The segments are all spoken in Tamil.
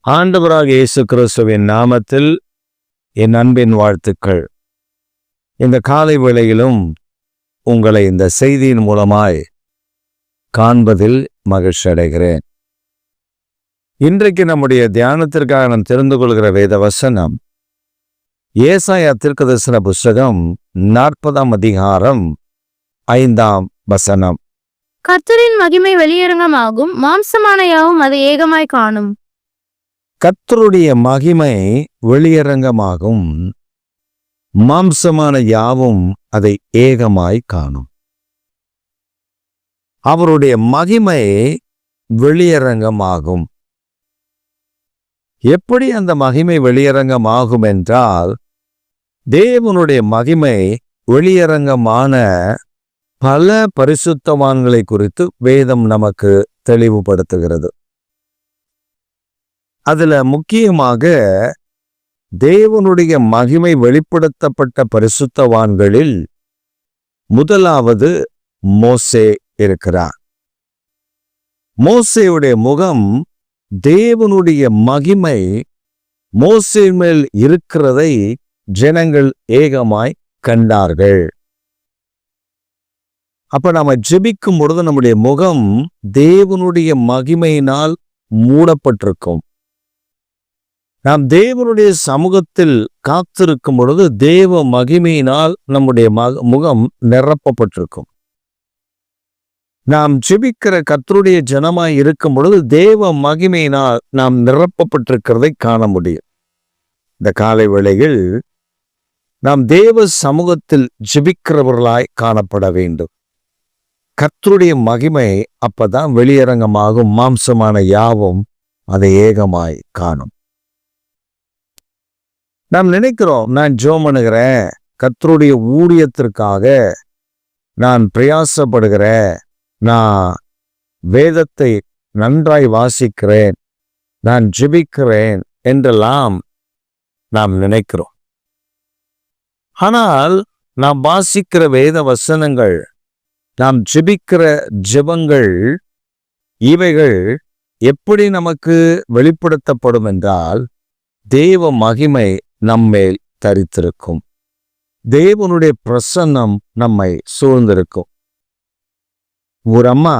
ஆண்டவராக இயேசு கிறிஸ்துவின் நாமத்தில் என் அன்பின் வாழ்த்துக்கள். இந்த காலை வேளையிலும் உங்களை இந்த செய்தியின் மூலமாய் காண்பதில் மகிழ்ச்சி அடைகிறேன். இன்றைக்கு நம்முடைய தியானத்திற்காக நாம் தெரிந்து கொள்கிற வேத வசனம் ஏசாயா தீர்க்கதரிசன புஸ்தகம் 40ஆம் அதிகாரம் 5ஆம் வசனம். கர்த்தரின் மகிமை வெளியரங்கமாகும், மாம்சமான யாவும் அதை ஏகமாய் காணும். கர்த்தருடைய மகிமை வெளியரங்கமாகும், மாம்சமான யாவும் அதை ஏகமாய் காணும். அவருடைய மகிமை வெளியரங்கமாகும். எப்படி அந்த மகிமை வெளியரங்கமாகும் என்றால், தேவனுடைய மகிமை வெளியரங்கமான பல பரிசுத்தவான்களை குறித்து வேதம் நமக்கு தெளிவுபடுத்துகிறது. அதுல முக்கியமாக தேவனுடைய மகிமை வெளிப்படுத்தப்பட்ட பரிசுத்தவான்களில் முதலாவது மோசே இருக்கிறார். மோசேயுடைய முகம், தேவனுடைய மகிமை மோசே மேல் இருக்கிறதை ஜனங்கள் ஏகமாய் கண்டார்கள். அப்ப நாம ஜெபிக்கும் பொழுது நம்முடைய முகம் தேவனுடைய மகிமையினால் மூடப்பட்டிருக்கும். நாம் தேவனுடைய சமூகத்தில் காத்திருக்கும் பொழுது தேவ மகிமையினால் நம்முடைய முகம் நிரப்பப்பட்டிருக்கும். நாம் ஜெபிக்கிற கர்த்தருடைய ஜனமாய் இருக்கும் பொழுது தேவ மகிமையினால் நாம் நிரப்பப்பட்டிருக்கிறதை காண முடியும். இந்த காலை வேளையில் நாம் தேவ சமூகத்தில் ஜெபிக்கிறவர்களாய் காணப்பட வேண்டும். கர்த்தருடைய மகிமை அப்பதான் வெளியரங்கமாகும், மாம்சமான யாவும் அதை ஏகமாய் காணும். நாம் நினைக்கிறோம், நான் ஜெபம் பண்ணுகிறேன், கர்த்தருடைய ஊழியத்திற்காக நான் பிரயாசப்படுகிறேன், நான் வேதத்தை நன்றாய் வாசிக்கிறேன், நான் ஜெபிக்கிறேன் என்றெல்லாம் நாம் நினைக்கிறோம். ஆனால் நாம் வாசிக்கிற வேத வசனங்கள், நாம் ஜெபிக்கிற ஜெபங்கள், இவைகள் எப்படி நமக்கு வெளிப்படுத்தப்படும் என்றால், தேவ மகிமை நம்மேல் தரித்திருக்கும், தேவனுடைய பிரசன்னம் நம்மை சூழ்ந்திருக்கும். ஒரு அம்மா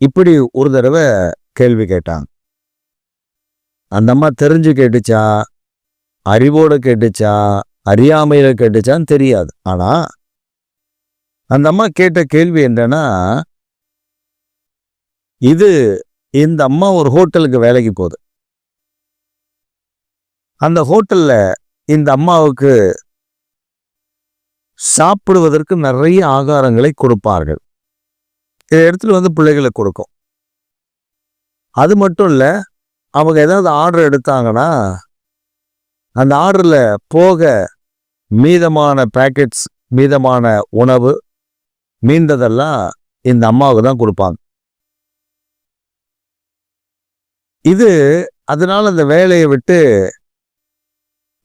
இப்படி ஒரு தடவை கேள்வி கேட்டாங்க. அந்த அம்மா தெரிஞ்சு கேட்டுச்சா, அறிவோட கேட்டுச்சா, அறியாமையில கேட்டுச்சான்னு தெரியாது. ஆனா அந்த அம்மா கேட்ட கேள்வி என்னன்னா, இந்த அம்மா ஒரு ஹோட்டலுக்கு வேலைக்கு போகுது. அந்த ஹோட்டல்ல இந்த அம்மாவுக்கு சாப்பிடுவதற்கு நிறைய ஆகாரங்களை கொடுப்பார்கள். இதை எடுத்துட்டு பிள்ளைகளுக்கு கொடுக்கும். அது மட்டும் இல்ல, அவங்க ஏதாவது ஆர்டர் எடுத்தாங்கன்னா அந்த ஆர்டர்ல போக மீதமான பேக்கெட்ஸ், மீதமான உணவு மீந்ததெல்லாம் இந்த அம்மாவுக்கு தான் கொடுப்பாங்க. அதனால அந்த வேலையை விட்டு,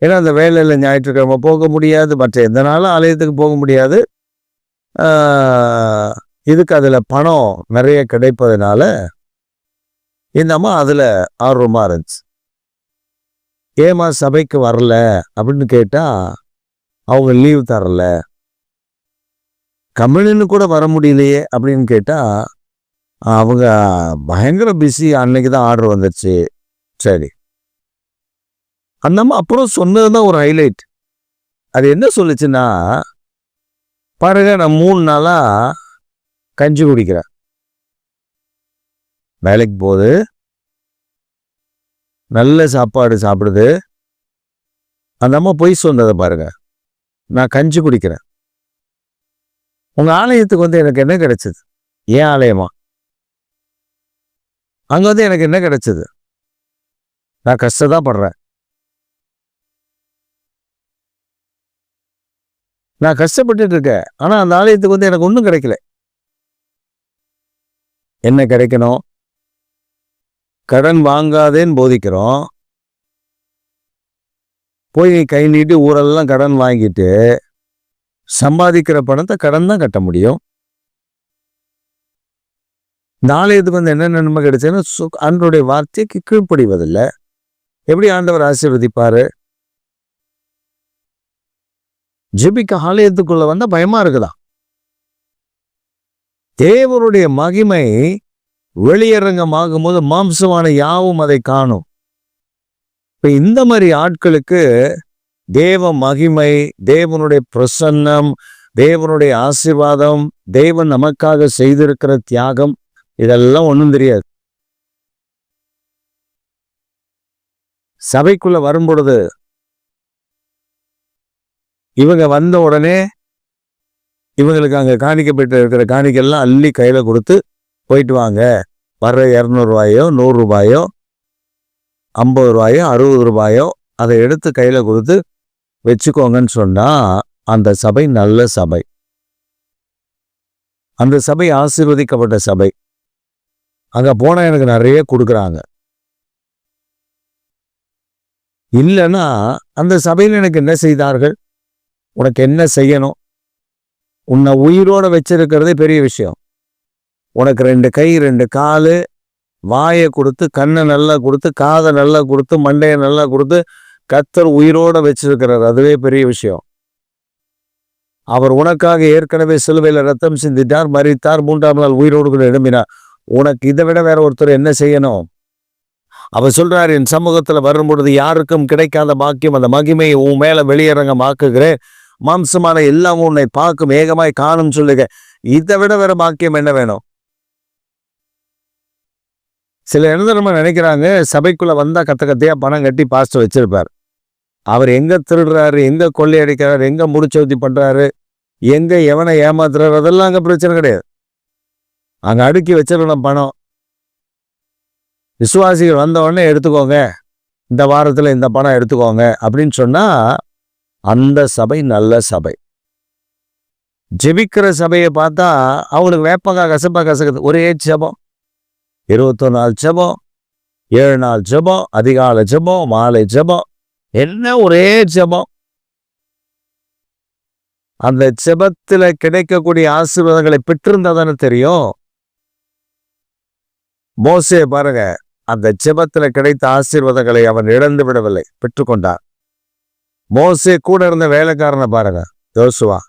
ஏன்னா அந்த வேலையில் ஞாயிற்றுக்கிழமை போக முடியாது, மற்ற எந்த நாளும் ஆலயத்துக்கு போக முடியாது. இதுக்கு அதில் பணம் நிறைய கிடைப்பதுனால இந்த அம்மா அதில் ஆர்வமாக இருந்துச்சு. ஏமா சபைக்கு வரல அப்படின்னு கேட்டால் அவங்க லீவ் தரல. கம்பெனின்னு கூட வர முடியலையே அப்படின்னு கேட்டால் அவங்க பயங்கர பிஸி, அன்னைக்கு தான் ஆர்டர் வந்துடுச்சு. சரி, அந்த அம்மா அப்புறம் சொன்னதுதான் ஒரு ஹைலைட். அது என்ன சொல்லுச்சுன்னா, பாருங்க, நான் 3 நாளா கஞ்சி குடிக்கிறேன், வேலைக்கு போகுது, நல்ல சாப்பாடு சாப்பிடுது. அந்த அம்மா பொய் சொன்னதை பாருங்க, நான் கஞ்சி குடிக்கிறேன். உங்க ஆலயத்துக்கு எனக்கு என்ன கிடைச்சது? ஏன் ஆலயமா? அங்க எனக்கு என்ன கிடைச்சது? நான் கஷ்டதான் படுறேன், நான் கஷ்டப்பட்டுட்டு இருக்கேன். ஆனா அந்த ஆலயத்துக்கு எனக்கு ஒன்றும் கிடைக்கல. என்ன கிடைக்கணும்? கடன் வாங்காதேன்னு போதிக்கிறோம், போய் கை நீட்டி ஊரெல்லாம் கடன் வாங்கிட்டு சம்பாதிக்கிற பணத்தை கடன் தான் கட்ட முடியும். இந்த ஆலயத்துக்கு வந்து என்ன நன்மை கிடைச்சதுன்னா ஆண்டவருடைய வார்த்தைக்கு கீழ்ப்படிவதில்லை. எப்படி ஆண்டவர் ஆசீர்வதிப்பாரு? ஜெபிக்க ஆலயத்துக்குள்ள வந்தா பயமா இருக்குதா? தேவனுடைய மகிமை வெளியரங்கமாகும் போது மாம்சமான யாவும் அதை காணும். இப்ப இந்த மாதிரி ஆட்களுக்கு தேவ மகிமை, தேவனுடைய பிரசன்னம், தேவனுடைய ஆசீர்வாதம், தேவன் நமக்காக செய்திருக்கிற தியாகம் இதெல்லாம் ஒண்ணும் தெரியாது. சபைக்குள்ள வரும் பொழுது இவங்க வந்த உடனே இவங்களுக்கு அங்க காணிக்கப்பட்டு இருக்கிற காணிக்கெல்லாம் அள்ளி கையில கொடுத்து போயிட்டு வாங்க, வர்ற 200 ரூபாயோ 100 ரூபாயோ 50 ரூபாயோ 60 ரூபாயோ அதை எடுத்து கையில கொடுத்து வச்சுக்கோங்கன்னு சொன்னா அந்த சபை நல்ல சபை, அந்த சபை ஆசீர்வதிக்கப்பட்ட சபை. அங்க போனா எனக்கு நிறைய கொடுக்குறாங்க. இல்லைன்னா அந்த சபையில் எனக்கு என்ன செய்தார்கள், உனக்கு என்ன செய்யணும், உன்னை உயிரோட வச்சிருக்கிறதே பெரிய விஷயம். உனக்கு 2 கை 2 காலு, வாயை கொடுத்து, கண்ணை நல்லா கொடுத்து, காதை நல்லா கொடுத்து, மண்டையை நல்லா கொடுத்து கர்த்தர் உயிரோட வச்சிருக்கிறார். அதுவே பெரிய விஷயம். அவர் உனக்காக ஏற்கனவே சிலுவையில் ரத்தம் சிந்திட்டார், மரித்தார், 3ஆம் நாள் உயிரோடு கூட எழும்பினார். உனக்கு இதை விட வேற ஒருத்தர் என்ன செய்யணும்? அவர் சொல்றார், என் சமூகத்துல வரும் பொழுது யாருக்கும் கிடைக்காத பாக்கியம் அந்த மகிமையை உன் மேல வெளியரங்கமாக்குகிறேன், மாம்சமான எல்லாம் உன்னை பார்க்கும் ஏகமாய் காணும் சொல்லுங்க. இதை விட வேற பாக்கியம் என்ன வேணும்? சில இடத்துல நம்ம நினைக்கிறாங்க சபைக்குள்ள வந்தா கத்தையா பணம் கட்டி பாஸ்டர் வச்சிருப்பார். அவர் எங்க திருடுறாரு, எங்க கொள்ளையடிக்கிறாரு, எங்க முடிச்சவத்தி பண்றாரு, எங்க எவனை ஏமாத்துறாரு, அதெல்லாம் அங்க பிரச்சனை கிடையாது. அங்க அடுக்கி வச்சிருக்கணும் பணம். விசுவாசிகள் வந்த உடனே எடுத்துக்கோங்க, இந்த வாரத்துல இந்த பணம் எடுத்துக்கோங்க அப்படின்னு சொன்னா அந்த சபை நல்ல சபை. ஜெபிக்கிற சபையை பார்த்தா அவங்களுக்கு வேப்பங்கா கசப்பா கசக்குது. ஒரே ஜெபம், 21 நாள் ஜெபம், 7 நாள் ஜெபம், அதிகாலை ஜெபம், மாலை ஜெபம், என்ன ஒரே ஜெபம். அந்த ஜெபத்துல கிடைக்கக்கூடிய ஆசீர்வாதங்களை பெற்றிருந்தா தானே தெரியும். மோசே பாருங்க, அந்த ஜெபத்துல கிடைத்த ஆசீர்வாதங்களை அவன் இழந்து விடவில்லை, பெற்றுக்கொண்டார். மோசே கூட இருந்த வேலைக்காரனை பாருங்க, யோசுவா,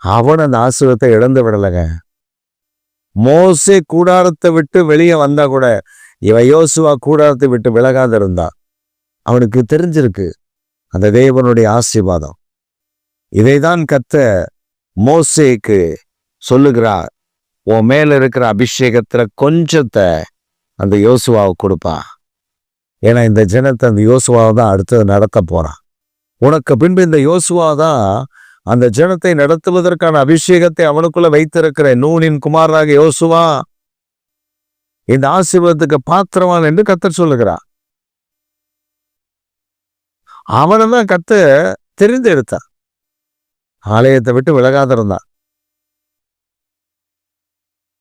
அவன் அந்த ஆசீர்வாதத்தை இழந்து விடலைங்க. மோசே கூடாரத்தை விட்டு வெளியே வந்தா கூட இவன் யோசுவா கூடாரத்தை விட்டு விலகாத இருந்தா. அவனுக்கு தெரிஞ்சிருக்கு அந்த தேவனுடைய ஆசீர்வாதம். இதைதான் கர்த்தர் மோசேக்கு சொல்லுகிறார், உன் மேல இருக்கிற அபிஷேகத்துல கொஞ்சத்தை அந்த யோசுவாவுக்கு கொடுப்பா. ஏன்னா இந்த ஜனத்தை அந்த யோசுவாவை தான் அடுத்தது நடத்த போறான். உனக்கு பின்பு இந்த யோசுவா தான் அந்த ஜனத்தை நடத்துவதற்கான அபிஷேகத்தை அவனுக்குள்ள வைத்திருக்கிற நூனின் குமாரராக யோசுவா இந்த ஆசீர்வாதத்துக்கு பாத்திரவான் என்று கர்த்தர் சொல்லுகிறார். அவனை தான் கர்த்தர் தெரிந்தெடுத்தான், ஆலயத்தை விட்டு விலகாத இருந்தான்.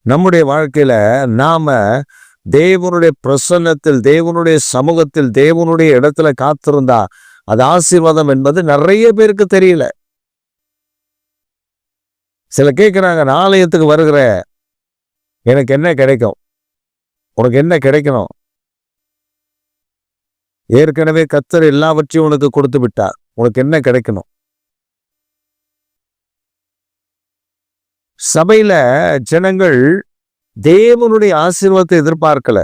நம்முடைய வாழ்க்கையில நாம தேவனுடைய பிரசன்னத்தில், தேவனுடைய சமூகத்தில், தேவனுடைய இடத்துல காத்திருந்தா அது ஆசீர்வாதம் என்பது நிறைய பேருக்கு தெரியல. சில கேட்கிறாங்க, நான் ஆலயத்துக்கு வருகிற, எனக்கு என்ன கிடைக்கும், உனக்கு என்ன கிடைக்கணும்? ஏற்கனவே கர்த்தர் எல்லாவற்றையும் உனக்கு கொடுத்து விட்டார், உனக்கு என்ன கிடைக்கணும்? சபையில ஜனங்கள் தேவனுடைய ஆசீர்வாதத்தை எதிர்பார்க்கல.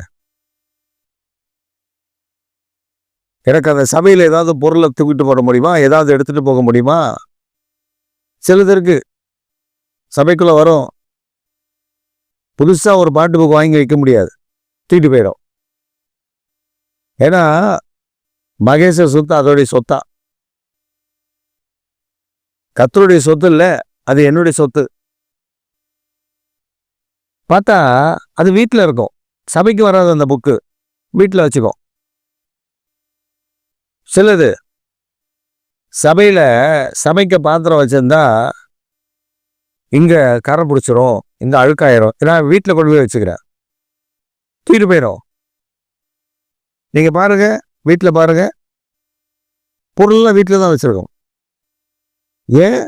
எனக்கு அந்த சபையில ஏதாவது பொருளை தூக்கிட்டு போட முடியுமா, ஏதாவது எடுத்துட்டு போக முடியுமா? சிலதற்கு சபைக்குள்ள வரும், புதுசா ஒரு பாட்டு புக் வாங்கி வைக்க முடியாது, தூக்கிட்டு போயிடும். ஏன்னா மகேச சொத்து அதோடைய சொத்தா, கர்த்தருடைய சொத்து இல்லை, அது என்னுடைய சொத்து. பார்த்தா அது வீட்டில் இருக்கும், சபைக்கு வராது. அந்த புக்கு வீட்டில் வச்சுக்கோ. சிலது சபையில சமைக்க பாத்திரம் வச்சிருந்தா இங்க கரை பிடிச்சிரும், இங்க அழுக்காயிரும், ஏன்னா வீட்டில் கொண்டு போய் வச்சுக்கிறேன், தூக்கிட்டு போயிடும். நீங்க பாருங்க, வீட்டில் பாருங்க, பொருள்லாம் வீட்டில் தான் வச்சிருக்கோம். ஏன்?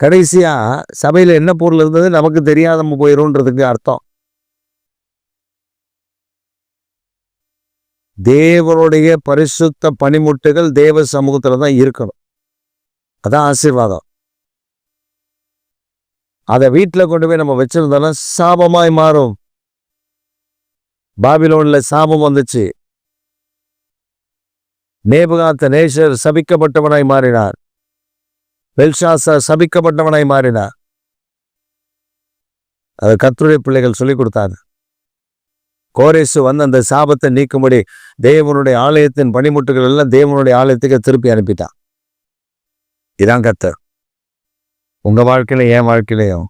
கடைசியா சபையில என்ன பொருள் இருந்தது நமக்கு தெரியாம போயிரும்ன்றதுக்கு அர்த்தம். தேவனுடைய பரிசுத்த பனிமுட்டுகள் தேவ சமூகத்துல தான் இருக்கணும். அதான் ஆசீர்வாதம். அதை வீட்டுல கொண்டு போய் நம்ம வச்சிருந்தோம்னா சாபமாய் மாறும். பாபிலோன்ல சாபம் வந்துச்சு. நேபுகாத்நேசர் சபிக்கப்பட்டவனாய் மாறினார். பெல்ஷாத்சார் சபிக்கப்பட்டவனாய் மாறினார். அது கர்த்தருடைய பிள்ளைகள் சொல்லிக் கொடுத்தாங்க. கோரேசு வந்து அந்த சாபத்தை நீக்கும்படி தேவனுடைய ஆலயத்தின் பனிமுட்டுகள் எல்லாம் தேவனுடைய ஆலயத்துக்கு திருப்பி அனுப்பிட்டான். இதான் கர்த்தர். உங்க வாழ்க்கையில என் வாழ்க்கையிலையும்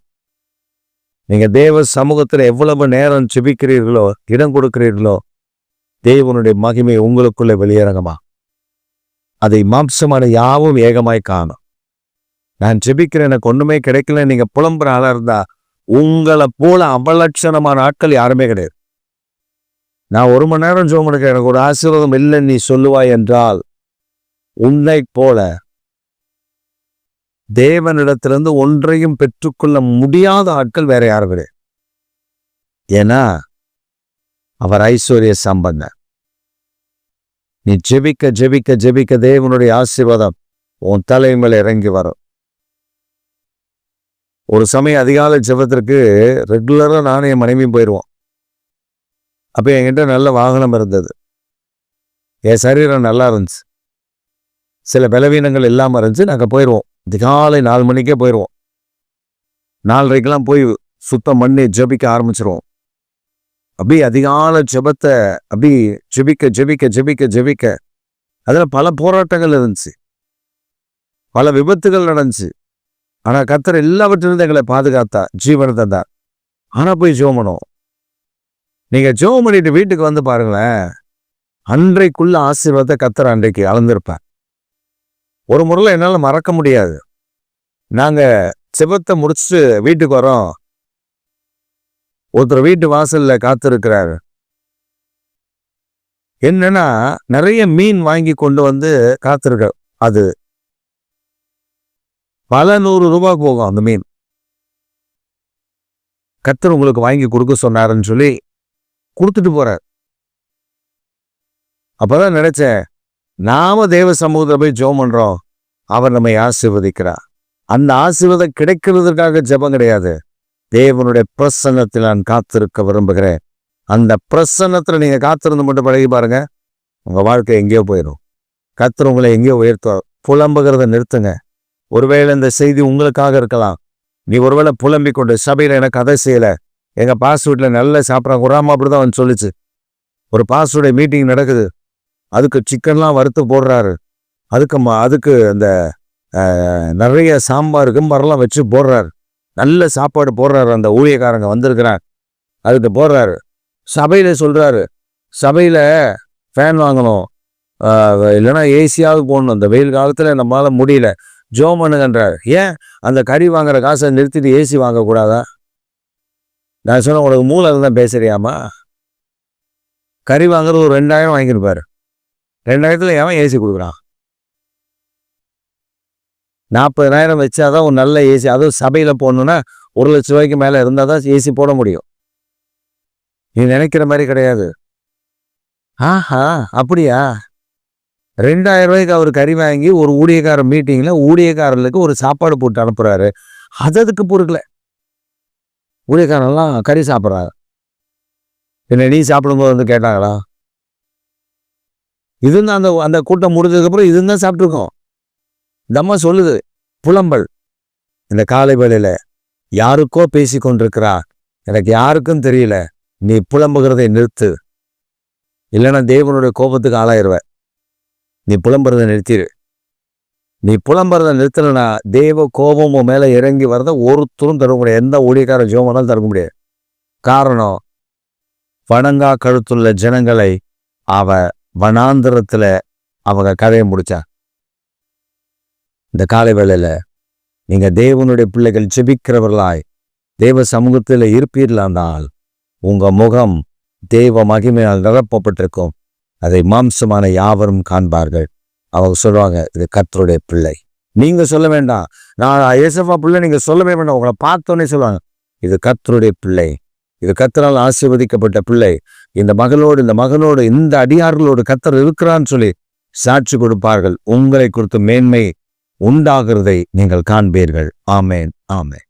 நீங்க தேவ சமூகத்துல எவ்வளவு நேரம் ஜெபிக்கிறீர்களோ, இடம் கொடுக்கிறீர்களோ, தேவனுடைய மகிமை உங்களுக்குள்ள வெளியரங்கமா அதை மாம்சமான யாவும் ஏகமாய் காணும். நான் ஜெபிக்கிறேன், எனக்கு ஒண்ணுமே கிடைக்கல, நீங்க புலம்புற ஆளா இருந்தா உங்களை போல அவலட்சணமான ஆட்கள் யாருமே கிடையாது. நான் 1 மணி நேரம் ஜெபம் எடுக்க எனக்கு ஒரு ஆசீர்வாதம் இல்லைன்னு நீ சொல்லுவாய் என்றால் உன்னை போல தேவனிடத்திலிருந்து ஒன்றையும் பெற்றுக்கொள்ள முடியாத ஆட்கள் வேற யாரும் கிடையாது. ஏன்னா அவர் ஐஸ்வர்ய சம்பந்தர். நீ ஜெபிக்க ஜெபிக்க ஜெபிக்க தேவனுடைய ஆசீர்வாதம் உன் தலைமையில இறங்கி வரும். ஒரு சமயம் அதிகாலை ஜெபத்திற்கு ரெகுலரா நானும் என் மனைவியும் போயிடுவோம். அப்போ என்கிட்ட நல்ல வாகனம் இருந்தது. என் சரீரம் நல்லா இருந்துச்சு. சில பலவீனங்கள் இல்லாமல் இருந்துச்சு. நாங்கள் போயிடுவோம். அதிகாலை 4 மணிக்கே போயிடுவோம். 4:30க்கெல்லாம் போய் சுத்தம் பண்ணி ஜெபிக்க ஆரம்பிச்சிருவோம். அப்படி அதிகாலை ஜெபத்தை அப்படி ஜெபிக்க ஜெபிக்க ஜெபிக்க ஜெபிக்க அதில் பல போராட்டங்கள் இருந்துச்சு, பல விபத்துகள் நடந்துச்சு. ஆனால் கர்த்தர் எல்லாவற்றிலிருந்து எங்களை பாதுகாத்தா, ஜீவனை தந்தார். ஆனால் போய் ஜெபம் பண்ணுவோம். நீங்க ஜெபம் பண்ணிட்டு வீட்டுக்கு வந்து பாருங்களேன், அன்றைக்குள்ள ஆசீர்வாதத்தை கர்த்தர் அன்றைக்கு அளந்திருப்பார். ஒரு முறையில் என்னால் மறக்க முடியாது. நாங்க ஜெபத்தை முடிச்சுட்டு வீட்டுக்கு வரோம். ஒருத்தர் வீட்டு வாசல்ல காத்திருக்கிறாரு. என்னன்னா நிறைய மீன் வாங்கி கொண்டு வந்து காத்திருக்க. அது பல $100 போகும் அந்த மீன். கர்த்தர் உங்களுக்கு வாங்கி கொடுக்க சொன்னாருன்னு சொல்லி கொடுத்துட்டு போறார். அப்பதான் நினைச்சேன், நாம தேவ சமூகத்தை போய் ஜெபம் பண்றோம், அவர் நம்மை ஆசீர்வதிக்கிறார். அந்த ஆசீர்வாதம் கிடைக்கிறதுக்காக ஜெபம் கிடையாது. தேவனுடைய பிரசன்னத்தில் நான் காத்திருக்க விரும்புகிறேன். அந்த பிரசன்னத்துல நீங்க காத்திருந்து மட்டும் பழகி பாருங்க, உங்க வாழ்க்கை எங்கேயோ போயிடும். கர்த்தர் உங்களை எங்கேயோ உயர்த்துவார். புலம்புகிறத நிறுத்துங்க. ஒருவேளை இந்த செய்தி உங்களுக்காக இருக்கலாம். நீ ஒருவேளை புலம்பிக் கொண்டு சபையில எனக்கு அதை செய்யல, எங்க பாஸ் வீட்டில் நல்லா சாப்பிட்றாங்க, ஒரு அம்மா அப்படிதான் வந்து சொல்லிச்சு. ஒரு பாஸுடைய மீட்டிங் நடக்குது, அதுக்கு சிக்கன்லாம் வறுத்து போடுறாரு, அதுக்கு அந்த நிறைய சாம்பார் கிம்பாரெல்லாம் வச்சு போடுறாரு, நல்ல சாப்பாடு போடுறாரு. அந்த ஊழியக்காரங்க வந்திருக்கிறார், அதுக்கு போடுறாரு. சபையில சொல்றாரு, சபையில ஃபேன் வாங்கணும், இல்லைன்னா ஏசியாவது போடணும், அந்த வெயில் காலத்துல நம்மளால முடியல, ஜெபம் பண்ணுங்கன்றாரு. ஏன் அந்த கறி வாங்குற காசை நிறுத்திட்டு ஏசி வாங்கக்கூடாதா? நான் சொன்னேன், உனக்கு மூளை தான் பேசுறியாமா? கறி வாங்குறது ஒரு 2000 வாங்கியிருப்பாரு. 2000த்துல எவன் ஏசி கொடுக்குறான்? 40,000 வச்சாதான் ஒரு நல்ல ஏசி, அதுவும் சபையில போடணும்னா 1,00,000 ரூபாய்க்கு மேல இருந்தால் தான் ஏசி போட முடியும். நீ நினைக்கிற மாதிரி கிடையாது. ஆஹா அப்படியா? 2000 ரூபாய்க்கு அவர் கறி வாங்கி ஒரு ஊழியக்கார மீட்டிங்ல ஊழியக்காரர்களுக்கு ஒரு சாப்பாடு போட்டு அனுப்புறாரு. அதுக்கு பொறுக்கல. ஊழியக்காரெல்லாம் கறி சாப்பிட்றாங்க. என்ன நீ சாப்பிடும்போது வந்து கேட்டாங்களா? இதுதான் அந்த கூட்டம் முடிஞ்சதுக்கப்புறம் இதுதான் சாப்பிட்ருக்கோம். இந்த அம்மா சொல்லுது, புலம்பல். இந்த காலை வேளையில யாருக்கோ பேசி கொண்டிருக்கிறா, எனக்கு யாருக்கும் தெரியல, நீ புலம்புகிறதை நிறுத்து, இல்லைன்னா தேவனுடைய கோபத்துக்கு ஆளாயிருவ. நீ புலம்புறதை நிறுத்திடு. நீ புலம்புறதை நிறுத்தலைன்னா தேவ கோபம் உன் மேல இறங்கி வரத ஒருத்தரும் தர முடியாது. எந்த ஊழியக்கார ஜெபம்னாலும் தர முடியாது. காரணம், வணங்கா கழுத்துள்ள ஜனங்களை அவ வனாந்திரத்துல அவங்க கதையை முடிச்சா. இந்த காலை வேளையில நீங்க தேவனுடைய பிள்ளைகள் ஜெபிக்கிறவர்களாய் தேவ சமூகத்தில் இருப்பீர்களானால் உங்க முகம் தேவ மகிமையால் நிரப்பப்பட்டிருக்கும். அதை மாம்சமான யாவரும் காண்பார்கள். அவங்க சொல்லுவாங்க, இது கர்த்தருடைய பிள்ளை. நீங்க சொல்ல வேண்டாம். நான் ஏசப்பா பிள்ளை நீங்க சொல்லவே வேண்டாம். உங்களை பார்த்தோன்னே சொல்லுவாங்க, இது கர்த்தருடைய பிள்ளை, இது கர்த்தரால் ஆசீர்வதிக்கப்பட்ட பிள்ளை, இந்த மகனோடு இந்த அடியார்களோடு கர்த்தர் இருக்கிறான்னு சொல்லி சாட்சி கொடுப்பார்கள். உங்களை குறித்து மேன்மை உண்டாகிறதை நீங்கள் காண்பீர்கள். ஆமேன், ஆமேன்.